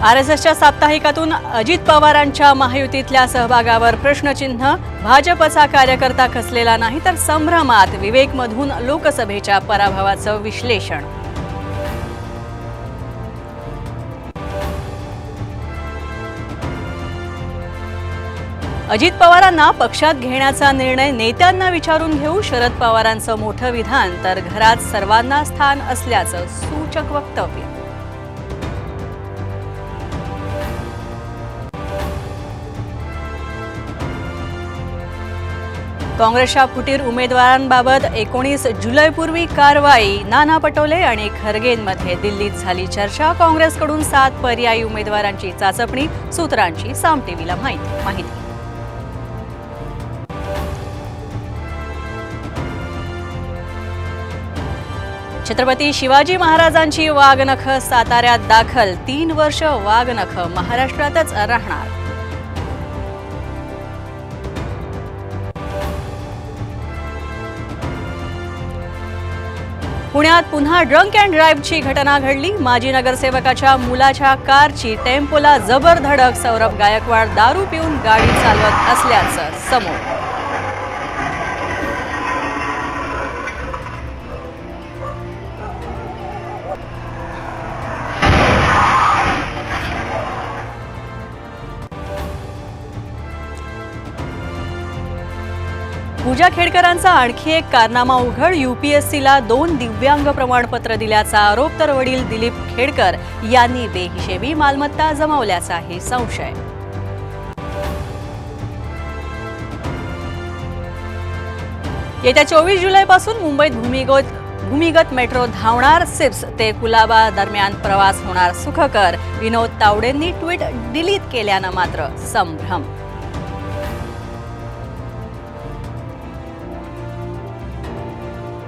आरएसएसच्या साप्ताहिकातून अजित पवारांच्या महायुतीतल्या सहभागावर प्रश्नचिन्ह। भाजपचा कार्यकर्ता खचलेला नाही तर संभ्रमात। विवेकमधून लोकसभेच्या पराभवाचं विश्लेषण। अजित पवारांना पक्षात घेण्याचा निर्णय नेत्यांना विचारून घेऊ। शरद पवारांचं मोठं विधान तर घरात सर्वांना स्थान असल्याचं सूचक वक्तव्य। काँग्रेसच्या फुटीर उमेदवारांबाबत 19 जुलैपूर्वी कारवाई। नाना पटोले आणि खरगेंमध्ये दिल्लीत झाली चर्चा। काँग्रेसकडून 7 पर्यायी उमेदवारांची चाचपणी। सूत्रांची साम टीव्हीला माहिती। छत्रपती शिवाजी महाराजांची वाघनख साताऱ्यात दाखल। 3 वर्ष वाघनख महाराष्ट्रातच राहणार। पुण्यात पुन्हा ड्रंक अँड ड्राईव्हची घटना घडली। माजी नगरसेवकाच्या मुलाच्या कारची टेम्पोला जबर धडक। सौरभ गायकवाड दारू पिऊन गाडी चालवत असल्याचं समोर। पूजा खेडकरांचा आणखी एक कारनामा उघड। यूपीएससीला 2 दिव्यांग प्रमाणपत्र दिल्याचा आरोप तर वडील दिलीप खेडकर यांनी बेहिशेबी मालमत्ता जमवल्याचाही संशय। येत्या 24 जुलैपासून मुंबईत भूमिगत मेट्रो धावणार। सिप्स ते कुलाबा दरम्यान प्रवास होणार सुखकर। विनोद तावडेंनी ट्विट डिलीट केल्यानं मात्र संभ्रम।